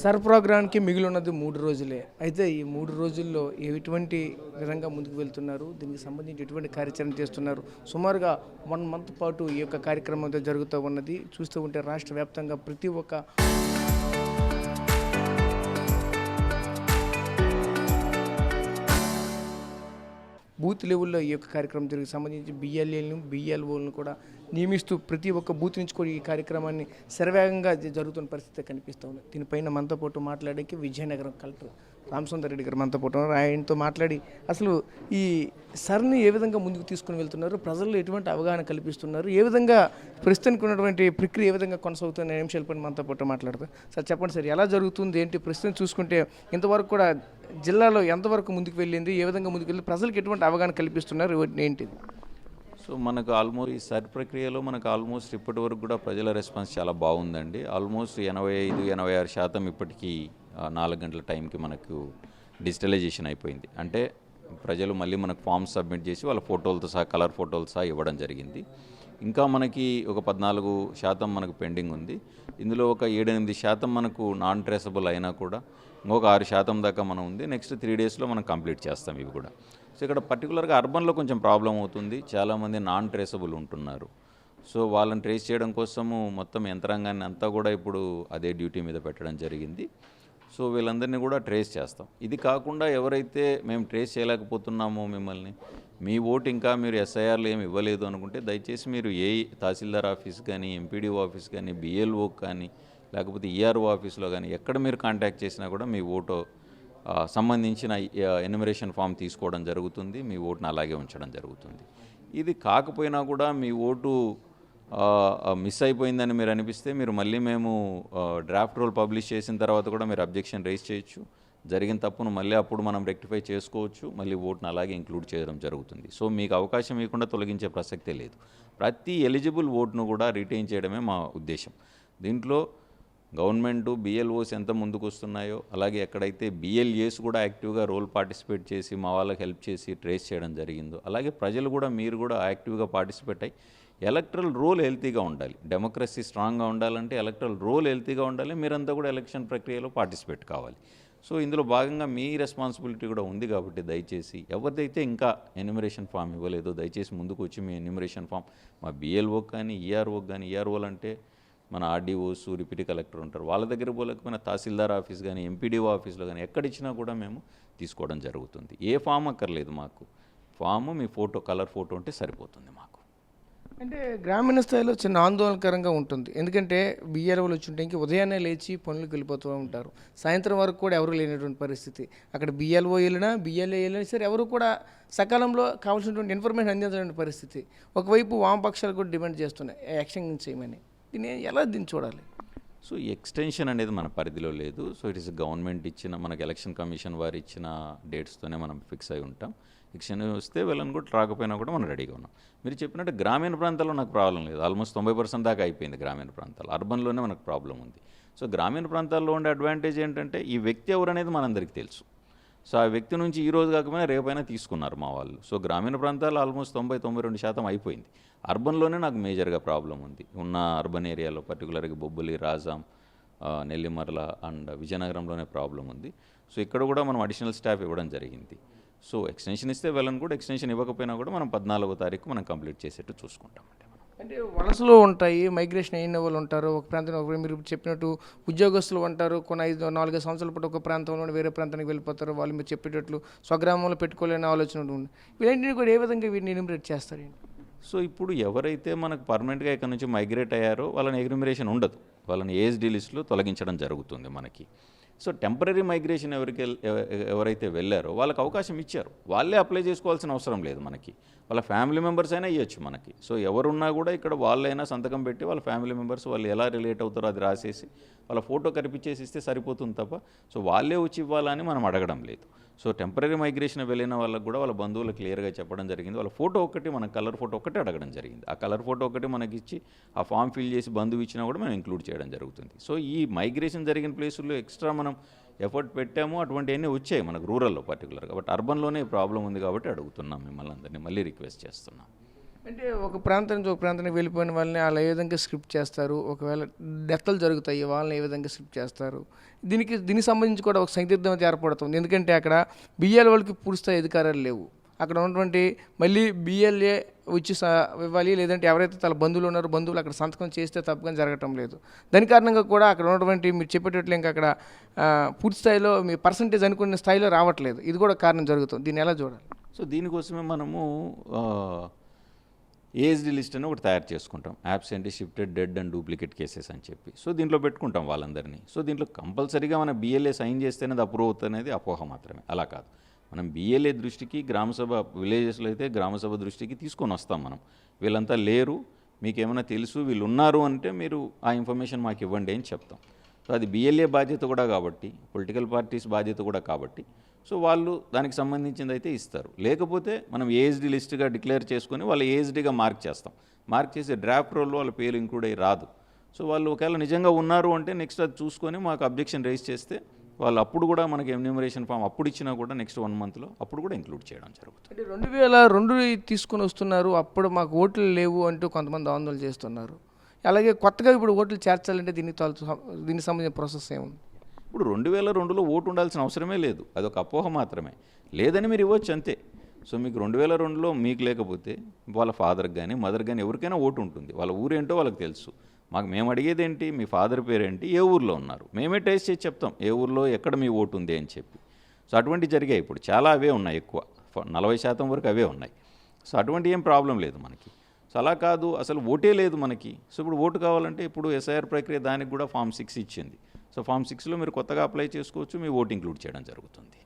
Sir ప్రోగ్రామ్‌కి మిగిలున్నది 3 రోజులే. అయితే ఈ 3 రోజుల్లో ఎటువంటి విధంగా ముందుకు వెళ్తున్నారు? దీనికి సంబంధించి ఎటువంటి కార్యాచరణ చేస్తున్నారు? సుమారుగా 1 మంత్ పాటు ఈ యొక్క కార్యక్రమం అయితే జరుగుతూ ఉన్నది. చూస్తూ ఉంటే రాష్ట్ర వ్యాప్తంగా ప్రతి ఒక్క బూత్ లెవెల్లో ఈ యొక్క కార్యక్రమం జరిగి సంబంధించి బిఎల్ఏలను బిఎల్ఓలను కూడా నియమిస్తూ ప్రతి ఒక్క బూత్ నుంచి కూడా ఈ కార్యక్రమాన్ని శరవేగంగా జరుగుతున్న పరిస్థితి కనిపిస్తూ ఉంది. దీనిపైన మనతో పాటు మాట్లాడడానికి విజయనగరం కలెక్టర్ రామసుందర్ రెడ్డి గారు మనతో పాటు ఉన్నారు. ఆయనతో మాట్లాడి అసలు ఈ సర్ని ఏ విధంగా ముందుకు తీసుకుని వెళ్తున్నారు, ప్రజల్లో ఎటువంటి అవగాహన కల్పిస్తున్నారు, ఏ విధంగా ప్రస్తుతానికి ఉన్నటువంటి ప్రక్రియ ఏ విధంగా కొనసాగుతున్న అంశాలపైన మనతో పాటు మాట్లాడతారు. సార్ చెప్పండి సార్, ఎలా జరుగుతుంది ఏంటి? ప్రస్తుతం చూసుకుంటే ఇంతవరకు కూడా జిల్లాలో ఎంతవరకు ముందుకు వెళ్ళింది, ఏ విధంగా ముందుకు వెళ్ళి ప్రజలకు ఎటువంటి అవగాహన కల్పిస్తున్నారు ఏంటిది? సో మనకు ఆల్మోస్ట్ ఈ సర్ ప్రక్రియలో మనకు ఆల్మోస్ట్ ఇప్పటి వరకు కూడా ప్రజల రెస్పాన్స్ చాలా బాగుందండి. ఆల్మోస్ట్ 85-86% ఇప్పటికీ 4 గంటల టైంకి మనకు డిజిటలైజేషన్ అయిపోయింది. అంటే ప్రజలు మళ్ళీ మనకు ఫామ్స్ సబ్మిట్ చేసి వాళ్ళ ఫోటోలతో సహా కలర్ ఫోటోలతో సహా ఇవ్వడం జరిగింది. ఇంకా మనకి ఒక 14% మనకు పెండింగ్ ఉంది. ఇందులో ఒక 7-8% మనకు నాన్ ట్రేసబుల్ అయినా కూడా ఇంకొక 6% దాకా మనం ఉంది. నెక్స్ట్ 3 డేస్లో మనం కంప్లీట్ చేస్తాం ఇవి కూడా. సో ఇక్కడ పర్టికులర్గా అర్బన్లో కొంచెం ప్రాబ్లం అవుతుంది. చాలామంది నాన్ ట్రేసబుల్ ఉంటున్నారు. సో వాళ్ళని ట్రేస్ చేయడం కోసము మొత్తం యంత్రాంగాన్ని అంతా కూడా ఇప్పుడు అదే డ్యూటీ మీద పెట్టడం జరిగింది. సో వీళ్ళందరినీ కూడా ట్రేస్ చేస్తాం. ఇది కాకుండా ఎవరైతే మేము ట్రేస్ చేయలేకపోతున్నామో మిమ్మల్ని, మీ ఓటు ఇంకా మీరు ఎస్ఐఆర్లు ఏమి ఇవ్వలేదు అనుకుంటే దయచేసి మీరు ఏ తహసీల్దార్ ఆఫీస్ కానీ, ఎంపీడీఓ ఆఫీస్ కానీ, బిఎల్ఓ కానీ, లేకపోతే ఈఆర్ఓ ఆఫీస్లో కానీ ఎక్కడ మీరు కాంటాక్ట్ చేసినా కూడా మీ ఓటు సంబంధించిన ఎన్యుమరేషన్ ఫామ్ తీసుకోవడం జరుగుతుంది. మీ ఓటును అలాగే ఉంచడం జరుగుతుంది. ఇది కాకపోయినా కూడా మీ ఓటు మిస్ అయిపోయిందని మీరు అనిపిస్తే మీరు మళ్ళీ మేము డ్రాఫ్ట్ రోల్ పబ్లిష్ చేసిన తర్వాత కూడా మీరు అబ్జెక్షన్ రైజ్ చేయొచ్చు. జరిగిన తప్పును మళ్ళీ అప్పుడు మనం రెక్టిఫై చేసుకోవచ్చు. మళ్ళీ ఓటును అలాగే ఇంక్లూడ్ చేయడం జరుగుతుంది. సో మీకు అవకాశం ఇవ్వకుండా తొలగించే ప్రసక్తే లేదు. ప్రతి ఎలిజిబుల్ ఓటును కూడా రిటైన్ చేయడమే మా ఉద్దేశం. దీంట్లో గవర్నమెంటు బిఎల్ఓస్ ఎంత ముందుకు వస్తున్నాయో అలాగే ఎక్కడైతే బిఎల్ఏస్ కూడా యాక్టివ్గా రోల్ పార్టిసిపేట్ చేసి మా వాళ్ళకి హెల్ప్ చేసి ట్రేస్ చేయడం జరిగిందో అలాగే ప్రజలు కూడా మీరు కూడా యాక్టివ్గా పార్టిసిపేట్ అయ్యి ఎలక్ట్రల్ రోల్ హెల్తీగా ఉండాలి. డెమోక్రసీ స్ట్రాంగ్గా ఉండాలంటే ఎలక్ట్రల్ రోల్ హెల్తీగా ఉండాలి. మీరంతా కూడా ఎలక్షన్ ప్రక్రియలో పార్టిసిపేట్ కావాలి. సో ఇందులో భాగంగా మీ రెస్పాన్సిబిలిటీ కూడా ఉంది కాబట్టి దయచేసి ఎవరిదైతే ఇంకా ఎన్యుమరేషన్ ఫామ్ ఇవ్వలేదో దయచేసి ముందుకు వచ్చి మీ ఎన్యుమరేషన్ ఫామ్ మా బిఎల్ఓకి కానీ ఈఆర్ఓకి కానీ, ఈఆర్ఓలు అంటే మన ఆర్డీఓస్, డిప్యూటీ కలెక్టర్ ఉంటారు, వాళ్ళ దగ్గర పోలేకపోయినా తహసీల్దార్ ఆఫీస్ కానీ, ఎంపీడీఓ ఆఫీస్లో కానీ ఎక్కడిచ్చినా కూడా మేము తీసుకోవడం జరుగుతుంది. ఏ ఫామ్ అక్కర్లేదు మాకు. ఫాము మీ ఫోటో, కలర్ ఫోటో ఉంటే సరిపోతుంది మాకు. అంటే గ్రామీణ స్థాయిలో చిన్న ఆందోళనకరంగా ఉంటుంది. ఎందుకంటే బిఎల్ఓలు వచ్చి ఉంటే ఉదయాన్నే లేచి పనులకు వెళ్ళిపోతూ ఉంటారు. సాయంత్రం వరకు కూడా ఎవరు లేనటువంటి పరిస్థితి. అక్కడ బిఎల్ఓ వెళ్ళినా బిఎల్ఏ వెళ్ళినా సరే ఎవరు కూడా సకాలంలో కావాల్సినటువంటి ఇన్ఫర్మేషన్ అందించడానికి పరిస్థితి. ఒకవైపు వామపక్షాలు కూడా డిమాండ్ చేస్తున్నాయి యాక్షన్ చేయమని. దీన్ని చూడాలి. సో ఎక్స్టెన్షన్ అనేది మన పరిధిలో లేదు. సో ఇట్ ఈస్ గవర్నమెంట్ ఇచ్చిన, మనకు ఎలక్షన్ కమిషన్ వారు ఇచ్చిన డేట్స్తోనే మనం ఫిక్స్ అయి ఉంటాం. ఎక్స్టెన్షన్ వస్తే వెళ్ళని కూడా రాకపోయినా కూడా మనం రెడీగా ఉన్నాం. మీరు చెప్పినట్టు గ్రామీణ ప్రాంతాల్లో నాకు ప్రాబ్లం లేదు. ఆల్మోస్ట్ 90% దాకా అయిపోయింది గ్రామీణ ప్రాంతాలు. అర్బన్లోనే మనకు ప్రాబ్లం ఉంది. సో గ్రామీణ ప్రాంతాల్లో ఉండే అడ్వాంటేజ్ ఏంటంటే ఈ వ్యక్తి ఎవరనేది మనందరికీ తెలుసు. సో ఆ వ్యక్తి నుంచి ఈ రోజు కాకపోయినా రేపైనా తీసుకున్నారు మా వాళ్ళు. సో గ్రామీణ ప్రాంతాల్లో ఆల్మోస్ట్ 90-92% అయిపోయింది. అర్బన్లోనే నాకు మేజర్గా ప్రాబ్లం ఉంది. ఉన్న అర్బన్ ఏరియాలో పర్టికులర్గా బొబ్బిలి, రాజాం, నెల్లిమర్ల అండ్ విజయనగరంలోనే ప్రాబ్లం ఉంది. సో ఇక్కడ కూడా మనం అడిషనల్ స్టాఫ్ ఇవ్వడం జరిగింది. సో ఎక్స్టెన్షన్ ఇస్తే వెళ్ళని కూడా, ఎక్స్టెన్షన్ ఇవ్వకపోయినా కూడా మనం 14వ తారీఖు మనం కంప్లీట్ చేసేట్టు చూసుకుంటామండి. అంటే వలసలు ఉంటాయి, మైగ్రేషన్ అయిన వాళ్ళు ఉంటారు. ఒక ప్రాంతంలో మీరు చెప్పినట్టు ఉద్యోగస్తులు ఉంటారు. కొన్ని 4-5 సంవత్సరాల పాటు ఒక ప్రాంతంలో వేరే ప్రాంతానికి వెళ్ళిపోతారు. వాళ్ళు మీరు చెప్పేటట్లు స్వగ్రామంలో పెట్టుకోలేని ఆలోచన ఉంది. వీళ్ళంటిని కూడా ఏ విధంగా వీటిని ఎన్యూమరేట్ చేస్తారు? సో ఇప్పుడు ఎవరైతే మనకు పర్మనెంట్గా ఇక్కడ నుంచి మైగ్రేట్ అయ్యారో వాళ్ళని ఎన్యూమరేషన్ ఉండదు. వాళ్ళని ఏఎస్డీ లిస్టులో తొలగించడం జరుగుతుంది మనకి. సో టెంపరీ మైగ్రేషన్ ఎవరైతే వెళ్ళారో వాళ్ళకి అవకాశం ఇచ్చారు. వాళ్ళే అప్లై చేసుకోవాల్సిన అవసరం లేదు మనకి. వాళ్ళ ఫ్యామిలీ మెంబర్స్ అయినా ఇవ్వచ్చు మనకి. సో ఎవరున్నా కూడా ఇక్కడ వాళ్ళైనా సంతకం పెట్టి వాళ్ళ ఫ్యామిలీ మెంబర్స్ వాళ్ళు ఎలా రిలేట్ అవుతారో అది రాసేసి వాళ్ళ ఫోటో కనిపించేసి ఇస్తే సరిపోతుంది తప్ప సో వాళ్ళే వచ్చి ఇవ్వాలని మనం అడగడం లేదు. సో టెంపరీ మైగ్రేషన్ వెళ్ళిన వాళ్ళకి కూడా వాళ్ళ బంధువులు క్లియర్గా చెప్పడం జరిగింది. వాళ్ళ ఫోటో ఒకటి, మన కలర్ ఫోటో ఒకటి అడగడం జరిగింది. ఆ కలర్ ఫోటో ఒకటి మనకి ఇచ్చి ఆ ఫామ్ ఫిల్ చేసి బంధువు ఇచ్చినా కూడా మనం ఇంక్లూడ్ చేయడం జరుగుతుంది. సో ఈ మైగ్రేషన్ జరిగిన ప్లేసుల్లో ఎక్స్ట్రా మనం ఎఫర్ట్ పెట్టాము. అటువంటివన్నీ వచ్చాయి మనకు రూరల్లో పర్టికులర్గా. బట్ అర్బన్లోనే ప్రాబ్లం ఉంది కాబట్టి అడుగుతున్నాం మిమ్మల్ని అందరినీ, మళ్ళీ రిక్వెస్ట్ చేస్తున్నాం. అంటే ఒక ప్రాంతం నుంచి ఒక ప్రాంతానికి వెళ్ళిపోయిన వాళ్ళని అలా ఏ విధంగా స్క్రిప్ట్ చేస్తారు, ఒకవేళ డెత్లు జరుగుతాయి వాళ్ళని ఏ విధంగా స్క్రిప్ట్ చేస్తారు, దీనికి సంబంధించి కూడా ఒక సందిగ్ధత ఏర్పడుతుంది. ఎందుకంటే అక్కడ బిఎల్ వాళ్ళకి పూర్తిస్థాయి అధికారాలు లేవు. అక్కడ ఉన్నటువంటి మళ్ళీ బిఎల్ఏ వచ్చి ఇవ్వాలి, లేదంటే ఎవరైతే తన బంధువులు ఉన్నారో బంధువులు అక్కడ సంతకం చేస్తే తప్పకుండా జరగటం లేదు. దాని కారణంగా కూడా అక్కడ ఉన్నటువంటి మీరు చెప్పేటట్లు ఇంకా అక్కడ పూర్తి స్థాయిలో మీ పర్సంటేజ్ అనుకున్న స్థాయిలో రావట్లేదు. ఇది కూడా కారణం జరుగుతుంది. దీన్ని ఎలా చూడాలి? సో దీనికోసమే మనము ఏఎస్డి లిస్ట్ అని ఒకటి తయారు చేసుకుంటాం, absent, shifted, dead and duplicate cases అని చెప్పి. సో దీంట్లో పెట్టుకుంటాం వాళ్ళందరినీ. సో దీంట్లో కంపల్సరీగా మన బిఎల్ఏ సైన్ చేస్తేనే అది అప్రూవ్ అవుతుంది అనేది అపోహ మాత్రమే. అలా కాదు, మనం బిఎల్ఏ దృష్టికి గ్రామసభ విలేజెస్లో అయితే గ్రామసభ దృష్టికి తీసుకొని వస్తాం. మనం వీళ్ళంతా లేరు, మీకు ఏమైనా తెలుసు వీళ్ళు ఉన్నారు అంటే మీరు ఆ ఇన్ఫర్మేషన్ మాకు ఇవ్వండి అని చెప్తాం. సో అది బిఎల్ఏ బాధ్యత కూడా కాబట్టి, పొలిటికల్ పార్టీస్ బాధ్యత కూడా కాబట్టి, సో వాళ్ళు దానికి సంబంధించింది అయితే ఇస్తారు. లేకపోతే మనం ఏఎస్డి లిస్ట్గా డిక్లేర్ చేసుకొని వాళ్ళు ఏఎస్డిగా మార్క్ చేస్తాం. మార్క్ చేసి డ్రాఫ్ట్ రోల్లో వాళ్ళ పేరు ఇంక్లూడ్ అయ్యి రాదు. సో వాళ్ళు ఒకవేళ నిజంగా ఉన్నారు అంటే నెక్స్ట్ అది చూసుకొని మాకు అబ్జెక్షన్ రైజ్ చేస్తే వాళ్ళు అప్పుడు కూడా మనకి ఎన్యూమరేషన్ ఫామ్ అప్పుడు ఇచ్చినా కూడా నెక్స్ట్ 1 monthలో అప్పుడు కూడా ఇంక్లూడ్ చేయడం జరుగుతుంది. అంటే 2002 తీసుకొని వస్తున్నారు, అప్పుడు మాకు ఓట్లు లేవు అంటూ కొంతమంది ఆందోళన చేస్తున్నారు. అలాగే కొత్తగా ఇప్పుడు ఓట్లు చేర్చాలంటే దీనికి సంబంధించిన ప్రాసెస్ ఏముంది? ఇప్పుడు 2002లో ఓటు ఉండాల్సిన అవసరమే లేదు, అదొక అపోహ మాత్రమే. లేదని మీరు ఇవ్వచ్చు అంతే. సో మీకు 2002లో మీకు లేకపోతే వాళ్ళ ఫాదర్కి కానీ మదర్కి కానీ ఎవరికైనా ఓటు ఉంటుంది. వాళ్ళ ఊరేంటో వాళ్ళకి తెలుసు. మేము అడిగేది ఏంటి, మీ ఫాదర్ పేరేంటి, ఏ ఊర్లో ఉన్నారు, మేమే టేస్ట్ చేసి చెప్తాం ఏ ఊర్లో ఎక్కడ మీ ఓటు ఉంది అని చెప్పి. సో అటువంటి జరిగాయి. ఇప్పుడు చాలా అవే ఉన్నాయి, ఎక్కువ 40% వరకు అవే ఉన్నాయి. సో అటువంటి ఏం ప్రాబ్లం లేదు మనకి. సో అలా కాదు అసలు ఓటే లేదు మనకి. సో ఇప్పుడు ఓటు కావాలంటే ఇప్పుడు ఎస్ఐఆర్ ప్రక్రియ దానికి కూడా ఫామ్ 6 ఇచ్చింది. సో ఫామ్ 6లో మీరు కొత్తగా అప్లై చేసుకోవచ్చు, మీ ఓటు ఇంక్లూడ్ చేయడం జరుగుతుంది.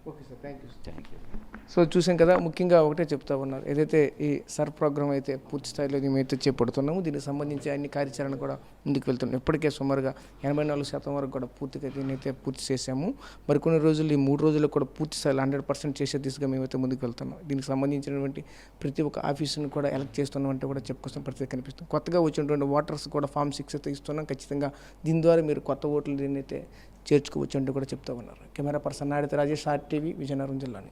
Okay sir, thank you. So చూసాం కదా, ముఖ్యంగా ఒకటే చెప్తా ఉన్నారు, ఏదైతే ఈ సర్ ప్రోగ్రామ్ అయితే పూర్తి స్థాయిలో మేమైతే చేపడుతున్నాము, దీనికి సంబంధించి అన్ని కార్యాచరణ కూడా ముందుకు వెళ్తున్నాం. ఇప్పటికే సుమారుగా 84% వరకు కూడా పూర్తిగా దీన్నైతే పూర్తి చేశాము. మరికొన్ని రోజులు ఈ 3 రోజుల్లో కూడా పూర్తి స్థాయిలో 100% చేసే దిశగా మేమైతే ముందుకు వెళ్తున్నాం. దీనికి సంబంధించినటువంటి ప్రతి ఒక్క ఆఫీసును కూడా ఎలక్ట్ చేస్తున్నామంటే కూడా చెప్పుకొస్తాం, ప్రతి కనిపిస్తుంది. కొత్తగా వచ్చినటువంటి ఓటర్స్ కూడా ఫామ్ 6 అయితే ఇస్తున్నాం. ఖచ్చితంగా దీని ద్వారా మీరు కొత్త ఓట్లు దీన్ని అయితే చేర్చుకోవచ్చు అంటూ కూడా చెప్తా ఉన్నారు. కెమెరా పర్సన్ నాడితే రాజేష్, RTV, విజయనగరం జిల్లాని.